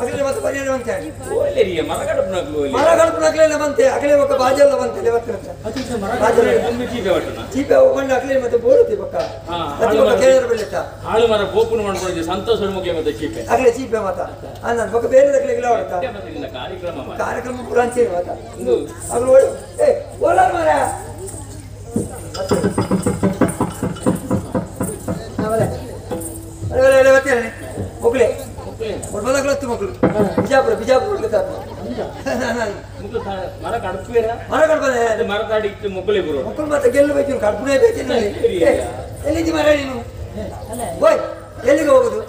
అగలే ಮತ್ತೆ ಪರಿಹಾರ ಬಂತೆ ಓಲೆರಿಯ ಮರಗಡಪು ನಗಲೆಲ್ಲ ಬಂತೆ ಅಗಲೇ ಒಕ್ಕ ಬಾಜೆಲ್ಲ ಬಂತೆ ಲೆವತ್ತಿನ ಅತಿಶ ಮರಗಡಪು ಒಂದು ಚೀಪೆ ಒಟ್ಟನ ಚೀಪೆ ಒಗೊಂಡು ಅಗಲೇ ಮತ್ತೆ ಬೋಳುತ್ತೆ ಪಕ್ಕ ಅತಿ ಒಕ್ಕ ಕೇಳರ ಬೆಳೆತ ಹಾಳು ಮರ ಬೋಪುನ ಮಾಡ್ಕೊಂಡು ಸಂತೋಷ ಮುಖ್ಯ ಮತ್ತೆ ಚೀಪೆ ಅಗಲೇ ಚೀಪೆ ಮತ ಅನ್ನ ಪಕ್ಕ ಬೇರೆ ದಗಲೆಲ್ಲ ಹೊರತ ಕಾರ್ಯಕ್ರಮ ಪುರಾಂಚೆ ಮತ ಅಗಲ ಓಡು ಏ ಓಲ ಮರ ಅವಲೆ ಅರೆ ಅರೆ ಮತ್ತೆ ಒಕ್ಕಲೆ ಒಬ್ಬದ ಕ್ಲಾಸ್ ಮಕ್ಕಳು ಬಿಜಾಪುರ ಮರ ಕಡಪೇರ ಮರ ಕಡಪನೆ ಮರ ಕಾಡಿಟ್ಟು ಮೊಕ್ಕಲೆ ಬರೋ ಮಕ್ಕಳು ಮತ್ತೆ ಗೆಲ್ಲಬೇಕು ಕಡಪನೇ ಬೇಕಿಲ್ಲ ಎಲ್ಲಿದ್ದಿ ಮರ ನೀನು ಓಯ್ ಎಲ್ಲಿಗೆ ಹೋಗುದು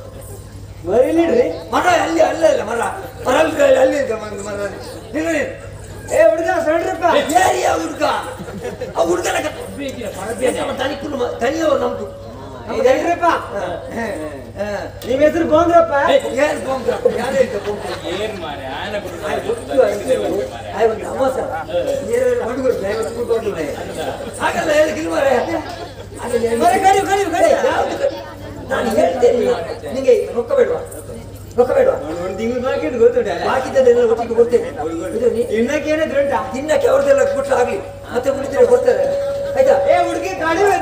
ಮರ ಅಲ್ಲಿ ಅಲ್ಲೇ ಇಲ್ಲ ಮರ ಮರ ಅಲ್ಲಿ ಇದೆ ಮರ ನೀನು ಏ ಹುಡುಗ ಸಣ್ಣ ಏರಿಯಾ ಹುಡುಗ ಆ ಹುಡುಗನ ತನಿಯವರು ನಮ್ದು ನಿಮ್ಮ ಹೆಸರು ಗೋಂದ್ರಪ್ಪ ಏನ್ ಗೋಂದ್ರಪ್ಪ ಯಾರೇ ಹಾಗಲ್ಲ ಹೇಳಿಲ್ಲ ನಾನು ಹೇಳ್ತೇನೆ ನಿಂಗೆ ರೊಕ್ಕ ಬೇಡವಾ ಒಂದು ತಿಂಗಳು ಬಾಕಿ ಬಾಕಿದ್ದೆಲ್ಲ ಒಟ್ಟಿಗೆ ಕೊಡ್ತೇನೆ ತಿನ್ನಕ್ಕೆ ಏನಾದ್ರು ಉಂಟಾ ತಿನ್ನಕ್ಕೆ ಅವ್ರದ್ದೆಲ್ಲ ಕೊಟ್ಟರೆ ಆಗ್ಲಿ ಮತ್ತೆ ಉಳಿದ್ರೆ ಕೊಡ್ತಾರೆ ಆಯ್ತಾ ಏ ಹುಡುಗಿ ಕಡಿಮೆ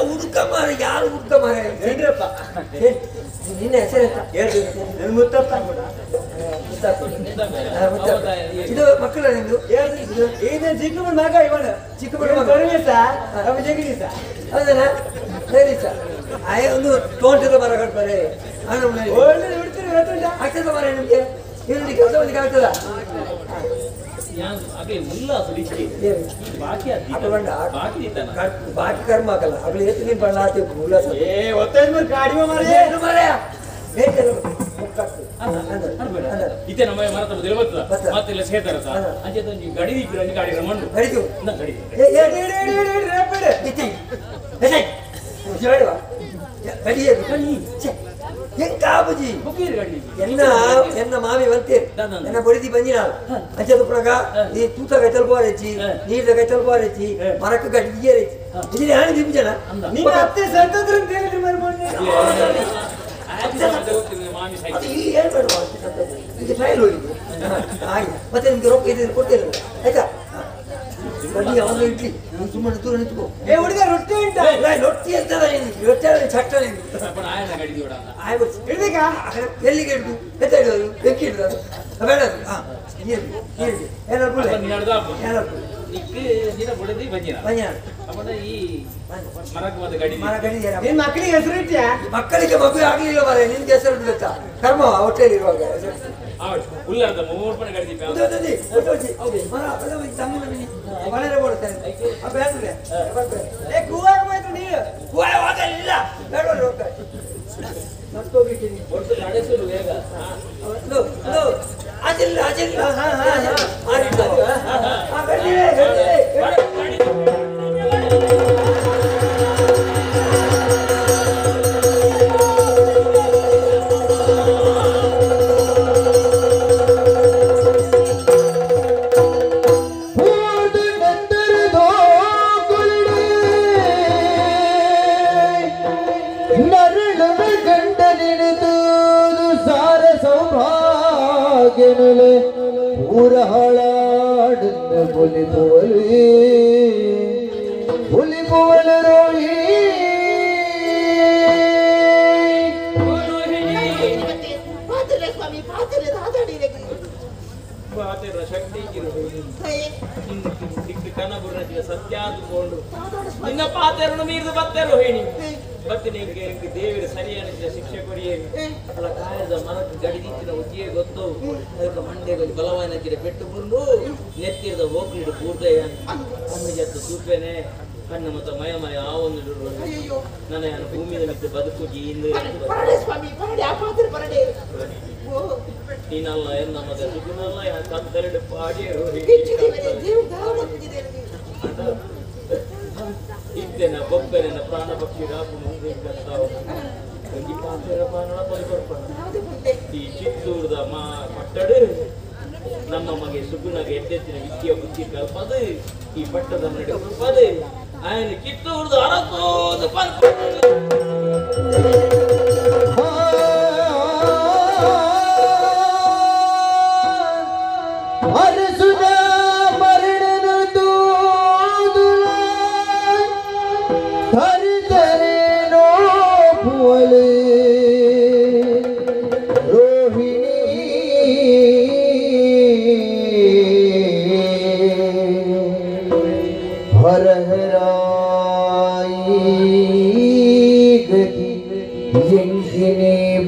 ಹುಡುಕ ಮಾರ ಯಾರು ಹುಡುಕ ಮಾರ ನಿನ್ನ ಹೆಸರೆಂತ ಹೇಳ್ತೀನಿ ಮುತ್ತಪ್ಪ ಇದು ಮಕ್ಕಳ ನಿಂದು ಚಿಕ್ಕ ಮಗ ಇವನು ಚಿಕ್ಕ ಮಗ ಜಗದೀಶ ಹೌದಾ ಸರಿ ಸರ್ ಒಂದು ತೋಟದ ಮರ ಕಟ್ತಾರೆ ಆಗ್ತದ ಮರ ನಿಮ್ಗೆ ಇವನಿಗೆ ಕೆಲಸ ಮಾಡ್ಲಿಕ್ಕೆ ಆಗ್ತದ ಬಾಕಿ ಕರ್ಮ ಆಗಲ್ಲ ಅಗ್ಲಿ ಎತ್ತು ನೀನ್ ಬಣ್ಣ ಹಾಕ್ತಿತ್ತು ಉಲ್ಲಾಸ ಇತ್ತೆ ನಮ್ಮ ಮರ ತಪ್ಪದಿಲ್ಲ ಬರ್ತದ ಮತ್ತೆಲ್ಲ ಸೇತಾರ ಸರ್ ಅಂಚೆ ಒಂದು ಗಡಿ ಇಬ್ಬರು ಗಾಡಿ ರಮಂಡು ಗಡಿದು ಗಡಿ ಎಂಕಾಬುಜಿ ಎನ್ನ ಮಾವಿ ಬಂತೇರಿ ಎನ್ನ ಬಡಿದಿ ಬಂದಿನ ಅಂಚದ ಪುನಗ ಈ ತೂತ ಗೈತಲ್ ಬೋರೆಚ್ಚಿ ನೀರ್ದ ಗೈತಲ್ ಬೋರೆಚ್ಚಿ ಮರಕ್ಕೆ ಗಡ್ಡಿಗೆರೆಚ್ಚಿ ಇದನ್ನ ಯಾರು ದಿಬ್ಬ ಜನ ನಿಮ್ಮ ಅತ್ತೆ ಸಂತಂದ್ರ ಅಂತ ಹೇಳಿದ್ರಿ ಮರ ಮಾಡಿ ಇಲ್ಲಿ ಏನು ಬೇಡ ಇದು ಟ್ರಯಲ್ ಹೋಗಿದ್ದು ಹಾಗೆ ಮತ್ತೆ ನಿಮ್ಗೆ ರೊಕ್ಕ ಇದ್ರೆ ಕೊಡ್ತೇನೆ ಆಯ್ತಾ ಬಡ್ಡಿ ಅವನು ಇಡ್ಲಿ ನೀನು ಸುಮ್ಮನೆ ದೂರ ನಿಂತ್ಕೋ ಏ ಹುಡುಗ ರೊಟ್ಟಿ ಉಂಟಾ ರೊಟ್ಟಿ ಅಂತದ ರೊಟ್ಟಿ ಚಟ್ಟ ಹಿಡ್ಬೇಕ ಎಲ್ಲಿಗೆ ಹಿಡ್ದು ಎತ್ತ ಹಿಡಿದು ಬೆಂಕಿ ಹಿಡಿದು ಬೇಡ ಮಕ್ಕಳಿಗೆ ಹೆಸರು ಇಟ್ಟಿಯಾ ಮಕ್ಕಳಿಗೆ ಮಗುವೆ ಆಗ್ಲಿಲ್ಲ ಮಾರ ನಿನ್ಗೆ ಹೆಸರು ಇಡ್ಬೇಕಾ ಕರ್ಮ ಹೊಟ್ಟೆಯಲ್ಲಿ ಇರುವಾಗ ಮಳೆ ಕೊಡ್ತೇನೆ ಅಜಿಲ್ಲ ಅಜಿಲ್ಲ पूरा हालाडन बोली बोल रोही ನಿನ್ನ ಪಾತೆರನ್ನು ಮೀರಿದು ಬತ್ತೆ ರೋಹಿಣಿ ಬರ್ತೀನಿ ದೇವರ ಸರಿಯಾದ ಶಿಕ್ಷೆ ಕೊಡಿಯೇನು ಅಲ್ಲ ಕಾಯದ ಮರಕ್ಕೆ ಗಡಿದಿತ್ತಿನ ಉದ್ದಿಯೇ ಗೊತ್ತು ಅದಕ್ಕೆ ಮಂಡ್ಯದಲ್ಲಿ ಬಲವಾನಕ್ಕಿದೆ ಪೆಟ್ಟು ಬಂದು ನೆತ್ತಿರದ ಹೋಗ್ಲಿಡು ಪೂರ್ತೆಯ ಕಣ್ಣು ಜತ್ತು ಸೂಪೇನೆ ಕಣ್ಣು ಮತ್ತು ಮಯ ಆ ಒಂದು ನನ್ನ ಭೂಮಿಯ ಮತ್ತೆ ಬದುಕು ನೀನಲ್ಲ ಎನ್ನ ಮತ್ತೆ ಸುಗುನಲ್ಲ ಕಂತೆರಡು ಪಾಡಿ ಇದ್ದೇನ ಬೊಬ್ಬೆನ ಪ್ರಾಣ ಪಕ್ಷಿ ರಾಪು ಮುಂದೆ ಈ ಚಿತ್ತೂರದ ಪಟ್ಟಡು ನಮ್ಮ ಮಗೆ ಸುಗುಣಗೆ ಎದ್ದೆತ್ತಿನ ವಿದ್ಯೆ ಬುದ್ಧಿ ಕಲ್ಪದು ಈ ಪಟ್ಟದ ನಡೆ ಕಲ್ಪದು ఆయన ಕಿತ್ತೂರ್ದು ಅರಕೋದು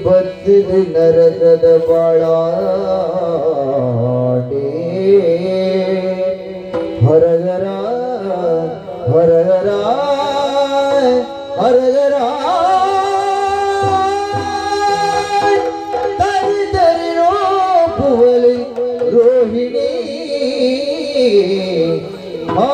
ಬತ್ತಿದು ನರಕದ ಬಾಳಾಡಿ ಹರಗರ ಹರಗರ ಹರಗರ ತರಿ ತರಿ ರೋಪುವಲಿ ರೋಹಿಣಿ ಆ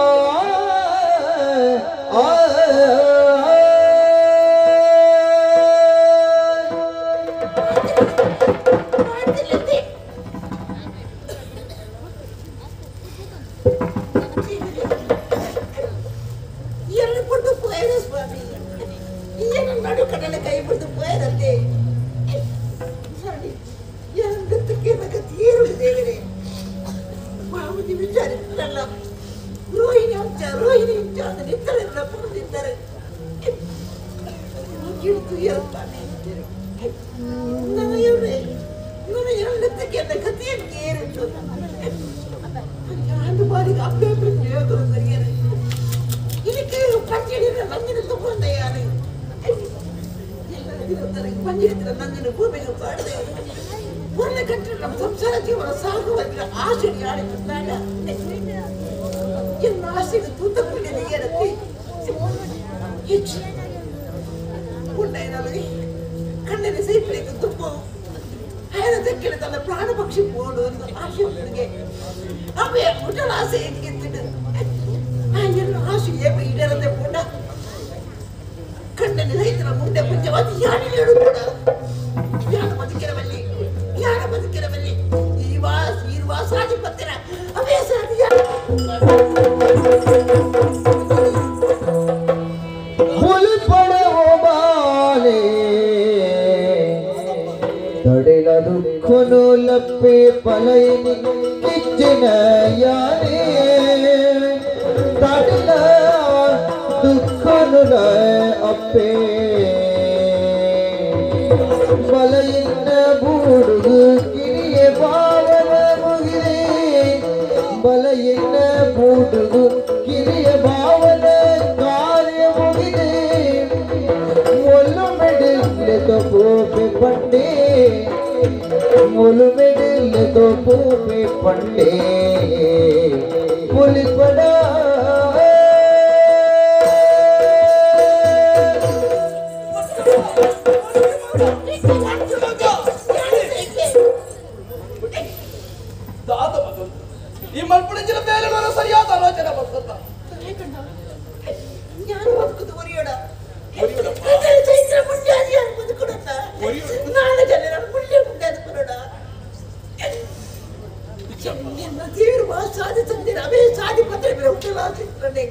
ಸಂಸಾರ ಜೀವನ ಸಾಗುವಂತ ಆಸೆ ಎನ್ನ ಆಸೆಗೆ ತೂತ ಏರತ್ತೆ ಕಣ್ಣಿನ ಸೈಪ್ಲಿಕ್ಕೆ ತುಂಬ ಹೇಳದಕ್ಕೆ ತನ್ನ ಪ್ರಾಣ ಪಕ್ಷಿ ಪೋಡು ಅಂತ ಆಸೆ ಅವನಿಗೆ ಅವೇ ಮುಟ್ಟಲ ಆಸೆ ಹೆಂಗಿದ್ದು ಎಲ್ಲ ಆಸೆ ಈಡೇರದೆ ಪೋಡ ಕಣ್ಣಿನ ರೈತರ ಮುಂದೆ ಪಂಚವಾದಿ ಯಾರು ಹೇಳು ಕೂಡ ಯಾರ ಬದುಕಿರಬಲ್ಲಿ ಯಾರ ಬದುಕಿರಬಲ್ಲಿ ಈ ವಾಸಾದಿ ಪತ್ತಿರ ಅವೇ ಸಾಧ್ಯ ತಡೆಲ ದುಃಖನು ಲಪ್ಪೆ ಪಲೈನಿ ಕಿಚ್ಚಿನ ಯಾರೇ ತಡೆಲ ದುಃಖನು ಅಪ್ಪೆ ಬಲೈನ ಬೂಡುಗು ಕಿರಿಯ ಭಾವನ ಮುಗಿರೆ ಬಲೈನ ಬೂಡುಗು ಕಿರಿಯ ಭಾವನ ಕಾರ್ಯ ಮುಗಿದೆ तो पोपे पंडे मुलु मेडिल तो पोपे पंडे पुलिस बड़ा दादा बदल ये मलपुड़े जिला पहले वाला सरिया था ना चला बस करता यार मत को तो वरियोड़ा चैत्र ಮುಂಜಾನೆ ಬದುಕುಡತ್ತ ನಾಳೆ ಜನರ ಮುಳ್ಳೆ ಮುಂದೆ ಬರೋಡ ನಿನ್ನ ದೇವರು ಬಾ ಸಾಧಿ ತಂದಿರ ಅವೇ ಸಾಧಿ ಪತ್ರ ಬೇರೆ ಹುಟ್ಟಲ ಚಿತ್ರನೆ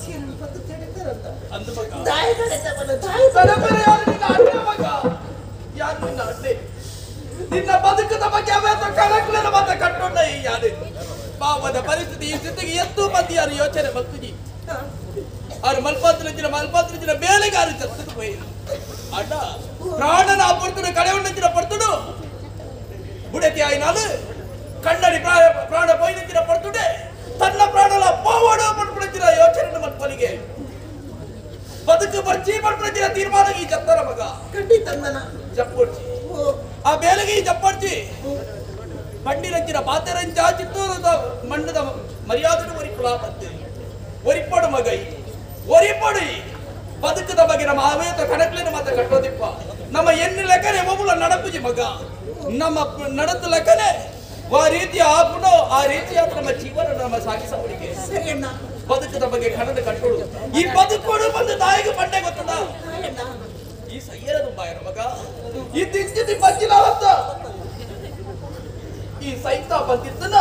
ಸಿರು ಪತ್ರ ತೆಡತಾರಂತ ಅಂದ ಮಗ ದಾಯ ಕಡೆತವನ ದಾಯ ಕಡೆಪರೆ ಯಾರು ನಿನ್ನ ಅಣ್ಣ ಮಗ ಯಾರು ನಿನ್ನ ಅಣ್ಣ ನಿನ್ನ ಬದುಕದ ಬಗ್ಗೆ ಅವತ್ತು ಕಣಕ್ಲೆನ ಮತ್ತೆ ಕಟ್ಟೊಂಡ ಯಾರು ಪಾವದ ಪರಿಸ್ಥಿತಿ ಈ ಸ್ಥಿತಿಗೆ ಎತ್ತು ಮಂದಿ ಯಾರು ಯೋಚನೆ ಬರ್ತುಜಿ और मलपात्र बेलेगार अड्ड प्राणन पड़तुड कड़े पड़तुड बुड़ती आयन कण्डि प्राण पोयिन पड़तुडे तन्न प्राणल पोवडो पड़पड़ योचने मल्पलिगे बदक बर्ची पड़पड़ तीर्मान की चत्तर मग कड्डी तंदन चप्पोर्ची आ बेलगी चप्पोर्ची बंडी रंचिन पातेरंच चित्तूर मंडद मर्यादे वरिकुला बत्ते वरिपड़ मगई ಒರಿಪಡಿ ಬದುಕದ ಬಗ್ಗೆ ನಮ್ಮ ಆವೇತ ಕಣಕ್ಲೇನ ಮಾತ ಕಟ್ಟೋದಿಪ್ಪ ನಮ್ಮ ಎನ್ನ ಲೆಕ್ಕನೆ ಒಬ್ಬಳ ನಡಪುಜಿ ಮಗ ನಮ್ಮ ನಡತ ಲೆಕ್ಕನೆ ಆ ರೀತಿ ಆಪುನೋ ಆ ರೀತಿ ಆತ ನಮ್ಮ ಜೀವನ ನಮ್ಮ ಸಾಗಿಸವಳಿಗೆ ಸರಿಯಣ್ಣ ಬದುಕದ ಬಗ್ಗೆ ಕಣದ ಕಟ್ಟೋದು ಈ ಬದುಕೋಡು ಬಂದು ತಾಯಿಗೆ ಬಂಡೆ ಗೊತ್ತದ ಈ ಸಯ್ಯರದ ಬಾಯರ ಮಗ ಈ ತಿಂಚಿತಿ ಬಜ್ಜಿಲಾವತ್ತ ಈ ಸೈತ ಬಂದಿದ್ದನ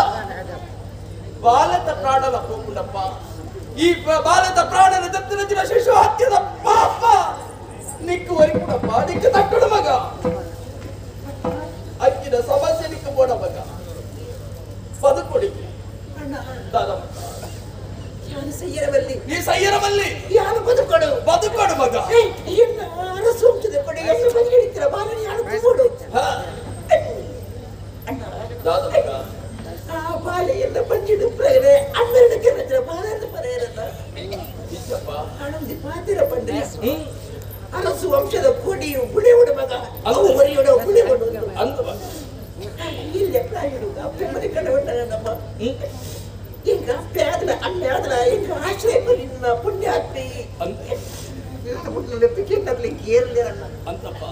ಬಾಲತ ಪ್ರಾಣಲ ಹೋಗುಂಡಪ್ಪ ಈ ಬಾಲದ ಪ್ರಾಣನ ದತ್ತನ ಶಿಶು ಹತ್ಯದ ಪಾಪ ನಿಕ್ಕು ವರಿಕುಡಪ್ಪ ನಿಕ್ಕು ತಟ್ಟುಡ ಮಗ ಅಕ್ಕಿನ ಸಮಸ್ಯೆ ನಿಕ್ಕು ಬೋಡ ಮಗ ಬದುಕೊಡಿ ದಾದಾ ಯಾರು ಸಯ್ಯರವಲ್ಲಿ ಈ ಸಯ್ಯರವಲ್ಲಿ ಯಾರು ಬದುಕೊಡು ಮಗ ಏನು ಅರಸು ಹೋಗ್ತದೆ ಕೊಡಿ ಎಷ್ಟು ಮಂದಿ ಹಿಡಿತೀರ ಬಾಲನಿ ಯಾರು ಕೂಡು ದಾದಾ ಮಗ ಬಾಲೆಯೆಲ್ಲ ಬಂಜಿಡು ಪ್ರೇರೆ ಹನ್ನೆರಡಕ್ಕೆ ರಜೆ ಬಾಲೆಯನ್ನು ಪರೆಯರಲ್ಲ ಹಣಂದಿ ಪಾತಿರ ಪಂಡೆ ಅರಸು ವಂಶದ ಕೊಡಿಯು ಬುಡೆ ಉಡಮ ಈಗ ಪೇದನ ಅನ್ಯಾದನ ಈಗ ಆಶ್ರಯ ನಿನ್ನ ಪುಣ್ಯಾತ್ಮಿ ಪಿಕ್ಕಿಟ್ಟರ್ಲಿಕ್ಕೆ ಏರ್ಲಿರಲ್ಲ ಅಂತಪ್ಪ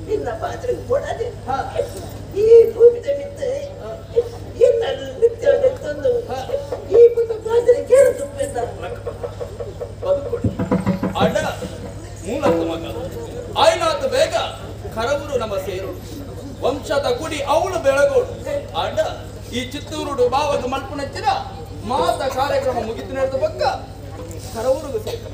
ನಿನ್ನ ಪಾತ್ರೆ ಕೊಡದೆ ಈ ಭೂಮಿದ ಮಿತ್ತೆ ಎಲ್ಲ ನಿತ್ಯ ತಂದು ಈ ಪುಟ್ಟ ಪಾತ್ರೆ ಕೇಳು ತುಂಬಿದ್ದ ಬದುಕೊಡಿ ಅಣ್ಣ ಮೂಲದ ಮಗ ಆಯ್ನಾಥ ಬೇಗ ಕರವರು ನಮ್ಮ ಸೇರು ವಂಶದ ಕುಡಿ ಅವಳು ಬೆಳಗೋಡು ಅಣ್ಣ ಈ ಚಿತ್ತೂರು ಬಾವಾಗ ಮಲ್ಪುನಚ್ಚಿನ ಮಾತ ಕಾರ್ಯಕ್ರಮ ಮುಗಿತು ನಡೆದ ಬಕ್ಕ ಕರವೂರುಗೂ ಸೇರು